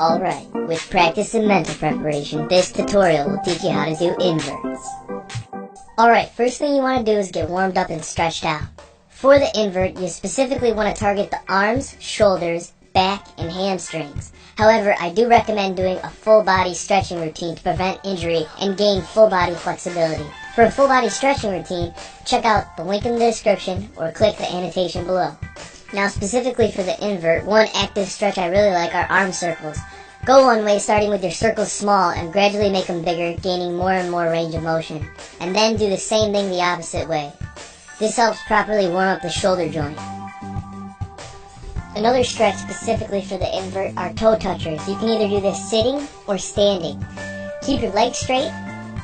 Alright, with practice and mental preparation, this tutorial will teach you how to do inverts. Alright, first thing you want to do is get warmed up and stretched out. For the invert, you specifically want to target the arms, shoulders, back, and hamstrings. However, I do recommend doing a full body stretching routine to prevent injury and gain full body flexibility. For a full body stretching routine, check out the link in the description or click the annotation below. Now specifically for the invert, one active stretch I really like are arm circles. Go one way starting with your circles small and gradually make them bigger, gaining more and more range of motion. And then do the same thing the opposite way. This helps properly warm up the shoulder joint. Another stretch specifically for the invert are toe touchers. You can either do this sitting or standing. Keep your legs straight,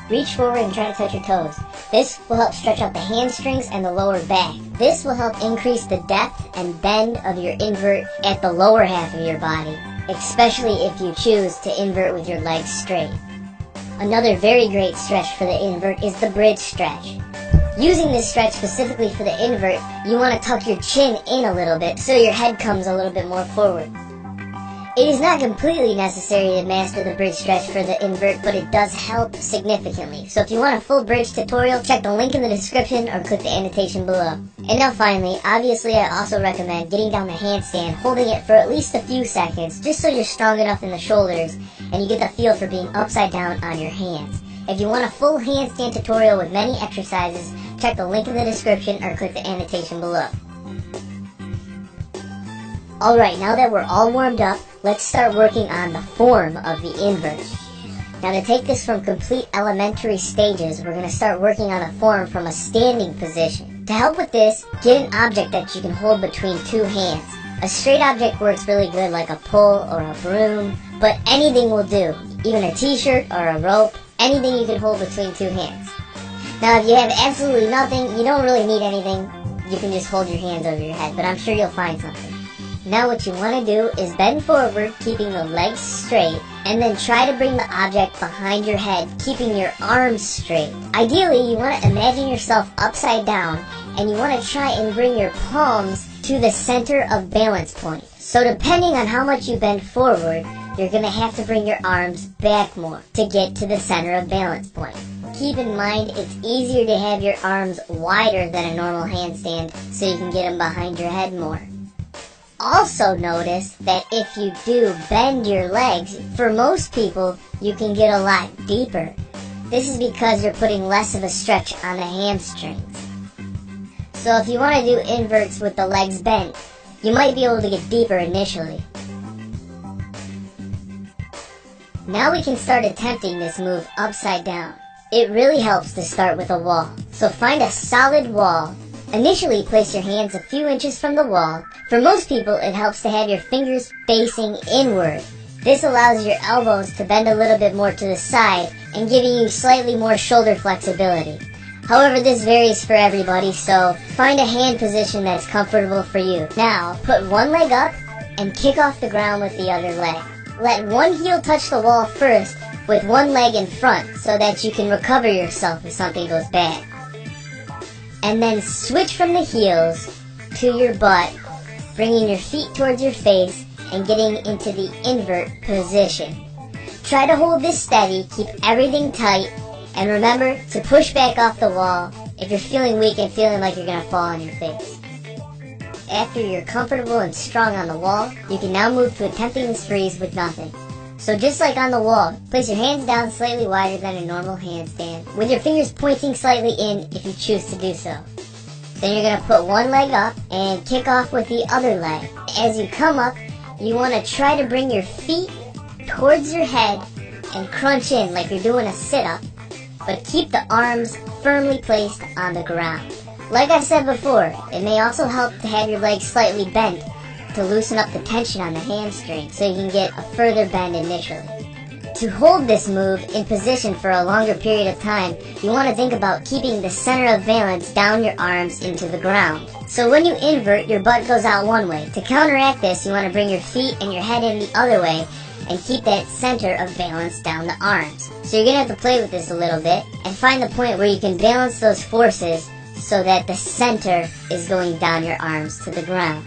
reach forward and try to touch your toes. This will help stretch out the hamstrings and the lower back. This will help increase the depth and bend of your invert at the lower half of your body, especially if you choose to invert with your legs straight. Another very great stretch for the invert is the bridge stretch. Using this stretch specifically for the invert, you want to tuck your chin in a little bit so your head comes a little bit more forward. It is not completely necessary to master the bridge stretch for the invert, but it does help significantly. So if you want a full bridge tutorial, check the link in the description or click the annotation below. And now finally, obviously I also recommend getting down the handstand, holding it for at least a few seconds, just so you're strong enough in the shoulders and you get the feel for being upside down on your hands. If you want a full handstand tutorial with many exercises, check the link in the description or click the annotation below. Alright, now that we're all warmed up, let's start working on the form of the invert. Now to take this from complete elementary stages, we're going to start working on the form from a standing position. To help with this, get an object that you can hold between two hands. A straight object works really good like a pole or a broom, but anything will do. Even a t-shirt or a rope, anything you can hold between two hands. Now if you have absolutely nothing, you don't really need anything, you can just hold your hands over your head, but I'm sure you'll find something. Now what you want to do is bend forward, keeping the legs straight, and then try to bring the object behind your head, keeping your arms straight. Ideally, you want to imagine yourself upside down, and you want to try and bring your palms to the center of balance point. So depending on how much you bend forward, you're going to have to bring your arms back more to get to the center of balance point. Keep in mind, it's easier to have your arms wider than a normal handstand, so you can get them behind your head more. Also notice that if you do bend your legs, for most people, you can get a lot deeper. This is because you're putting less of a stretch on the hamstrings. So if you want to do inverts with the legs bent, you might be able to get deeper initially. Now we can start attempting this move upside down. It really helps to start with a wall. So find a solid wall. Initially, place your hands a few inches from the wall. For most people, it helps to have your fingers facing inward. This allows your elbows to bend a little bit more to the side and giving you slightly more shoulder flexibility. However, this varies for everybody, so find a hand position that's comfortable for you. Now, put one leg up and kick off the ground with the other leg. Let one heel touch the wall first with one leg in front so that you can recover yourself if something goes bad. And then switch from the heels to your butt, bringing your feet towards your face and getting into the invert position. Try to hold this steady, keep everything tight, and remember to push back off the wall if you're feeling weak and feeling like you're going to fall on your face. After you're comfortable and strong on the wall, you can now move to attempting this freeze with nothing. So just like on the wall, place your hands down slightly wider than a normal handstand, with your fingers pointing slightly in if you choose to do so. Then you're going to put one leg up and kick off with the other leg. As you come up, you want to try to bring your feet towards your head and crunch in like you're doing a sit-up, but keep the arms firmly placed on the ground. Like I said before, it may also help to have your legs slightly bent to loosen up the tension on the hamstring so you can get a further bend initially. To hold this move in position for a longer period of time, you want to think about keeping the center of balance down your arms into the ground. So when you invert, your butt goes out one way. To counteract this, you want to bring your feet and your head in the other way and keep that center of balance down the arms. So you're going to have to play with this a little bit and find the point where you can balance those forces so that the center is going down your arms to the ground.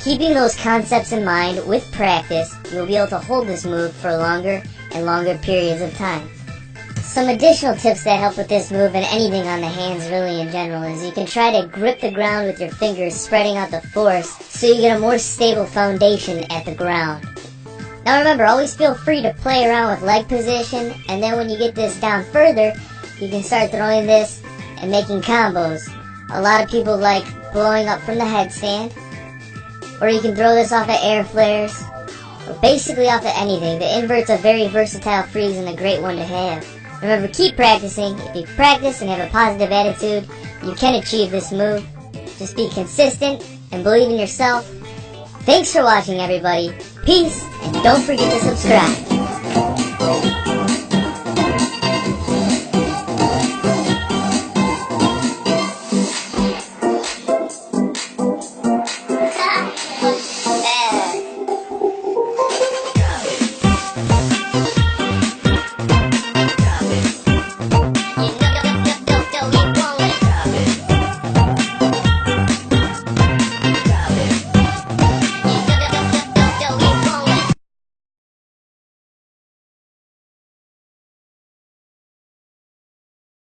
Keeping those concepts in mind with practice, you'll be able to hold this move for longer and longer periods of time. Some additional tips that help with this move and anything on the hands really in general is you can try to grip the ground with your fingers, spreading out the force so you get a more stable foundation at the ground. Now remember, always feel free to play around with leg position, and then when you get this down further, you can start throwing this and making combos. A lot of people like blowing up from the headstand, or you can throw this off of air flares, or basically off of anything. The invert's a very versatile freeze and a great one to have. Remember, keep practicing. If you practice and have a positive attitude, you can achieve this move. Just be consistent and believe in yourself. Thanks for watching, everybody. Peace, and don't forget to subscribe.